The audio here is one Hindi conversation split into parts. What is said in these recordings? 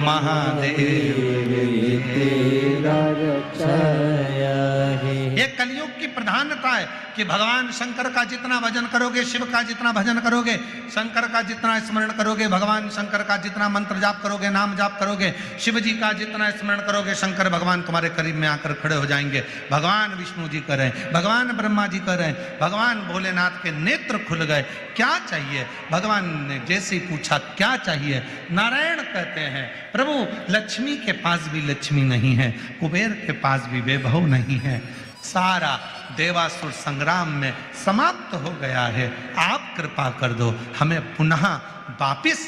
महादेव तेरा रक्षाया है। ये कलयुग की प्रधानता है कि भगवान शंकर का जितना भजन करोगे, शिव का जितना भजन करोगे, शंकर का जितना स्मरण करोगे, भगवान शंकर का जितना मंत्र जाप करोगे, नाम जाप करोगे, शिव जी का जितना स्मरण करोगे, शंकर भगवान तुम्हारे करीब में आकर खड़े हो जाएंगे। भगवान विष्णु जी करें, भगवान ब्रह्मा जी करें, भगवान भोलेनाथ के नेत्र खुल गए। क्या चाहिए? भगवान ने जैसे पूछा क्या चाहिए, नारायण कहते हैं प्रभु लक्ष्मी के पास भी लक्ष्मी नहीं है, कुबेर के पास भी वैभव नहीं है, सारा देवासुर संग्राम में समाप्त हो गया है। आप कृपा कर दो, हमें पुनः वापिस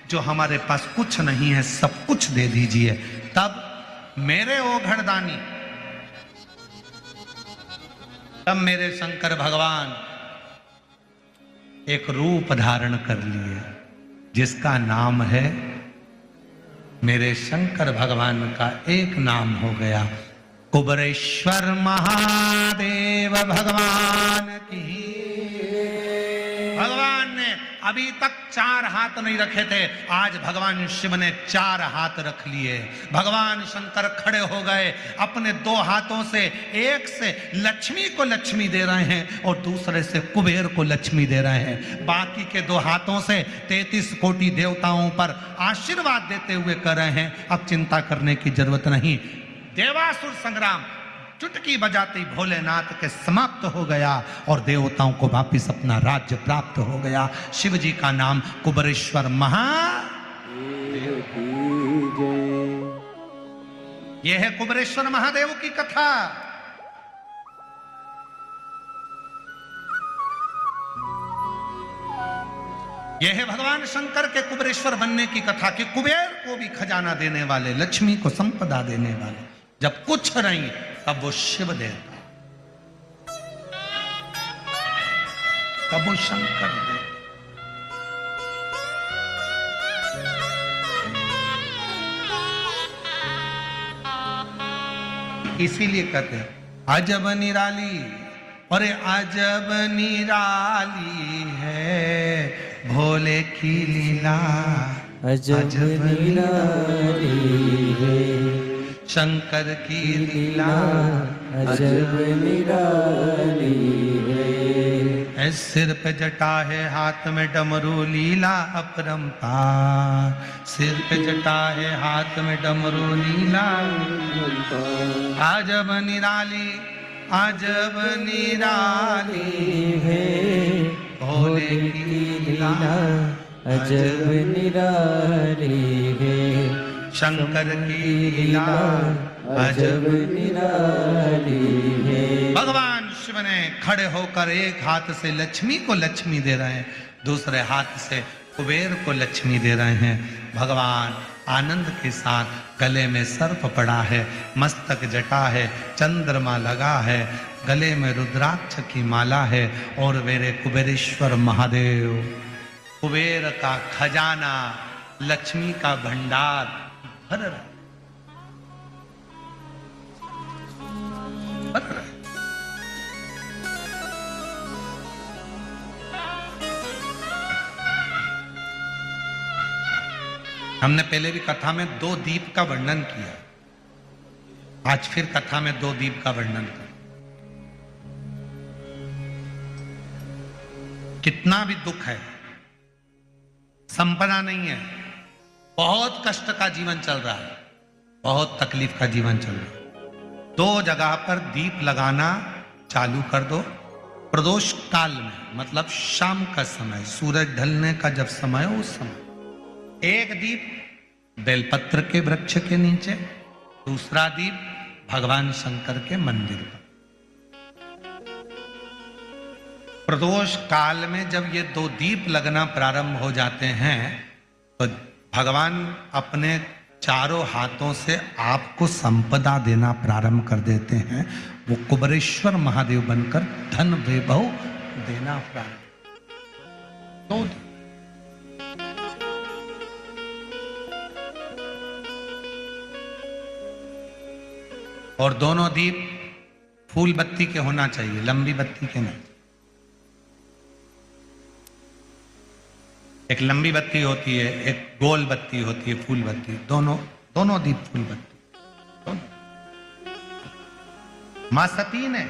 जो हमारे पास कुछ नहीं है सब कुछ दे दीजिए। तब मेरे ओ घरदानी, तब मेरे शंकर भगवान एक रूप धारण कर लिए जिसका नाम है, मेरे शंकर भगवान का एक नाम हो गया, कुबरेश्वर महादेव भगवान की। भगवान ने अभी तक 4 हाथ नहीं रखे थे, आज भगवान शिव ने 4 हाथ रख लिए। भगवान शंकर खड़े हो गए, अपने 2 हाथों से, एक से लक्ष्मी को लक्ष्मी दे रहे हैं और दूसरे से कुबेर को लक्ष्मी दे रहे हैं। बाकी के 2 हाथों से 33 कोटि देवताओं पर आशीर्वाद देते हुए कर रहे हैं। अब चिंता करने की जरूरत नहीं। देवासुर संग्राम चुटकी बजाते ही भोलेनाथ के समाप्त हो गया और देवताओं को वापिस अपना राज्य प्राप्त हो गया। शिव जी का नाम कुबरेश्वर महादेव की जय। यह है कुबरेश्वर महादेव की कथा। यह है भगवान शंकर के कुबरेश्वर बनने की कथा कि कुबेर को भी खजाना देने वाले, लक्ष्मी को संपदा देने वाले, जब कुछ नहीं तब वो शिव देता, तब वो शंकर देता। इसीलिए कहते हैं अजब निराली, अरे अजब निराली है भोले की लीला, अजब निराली है शंकर की लीला, अजब निराली है। सिर पे जटा है हाथ में डमरू, लीला अपरंपार। सिर पे जटा है हाथ में डमरू, लीला अजब निराली, अजब निराली है भोले की लीला, अजब निराली है शंकर की लीला, अजब निराली है। भगवान शिव ने खड़े होकर एक हाथ से लक्ष्मी को लक्ष्मी दे रहे हैं, दूसरे हाथ से कुबेर को लक्ष्मी दे रहे हैं। भगवान आनंद के साथ, गले में सर्प पड़ा है, मस्तक जटा है, चंद्रमा लगा है, गले में रुद्राक्ष की माला है और मेरे कुबेरेश्वर महादेव, कुबेर का खजाना, लक्ष्मी का भंडार भर रहा है। हमने पहले भी कथा में 2 दीप का वर्णन किया, आज फिर कथा में 2 दीप का वर्णन कर। कितना भी दुख है, संपदा नहीं है, बहुत कष्ट का जीवन चल रहा है, बहुत तकलीफ का जीवन चल रहा है, 2 जगह पर दीप लगाना चालू कर दो। प्रदोष काल में, मतलब शाम का समय, सूरज ढलने का जब समय हो उस समय एक दीप बेलपत्र के वृक्ष के नीचे, दूसरा दीप भगवान शंकर के मंदिर पर। प्रदोष काल में जब ये 2 दीप लगना प्रारंभ हो जाते हैं तो भगवान अपने चारों हाथों से आपको संपदा देना प्रारंभ कर देते हैं। वो कुबरेश्वर महादेव बनकर धन वैभव देना प्रारंभ। तो और दोनों दीप फूल बत्ती के होना चाहिए, लंबी बत्ती के नहीं। एक लंबी बत्ती होती है, एक गोल बत्ती होती है, फूल बत्ती, दोनों दीप फूल बत्ती दोनों। मां सती ने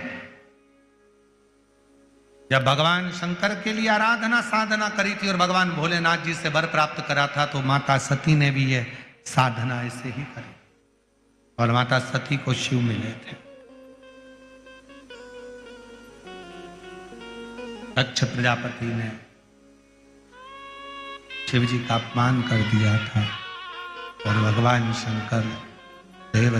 जब भगवान शंकर के लिए आराधना साधना करी थी और भगवान भोलेनाथ जी से वर प्राप्त करा था, तो माता सती ने भी ये साधना ऐसे ही करी और माता सती को शिव मिले थे। दक्ष प्रजापति ने शिव जी का अपमान कर दिया था और भगवान शंकर देव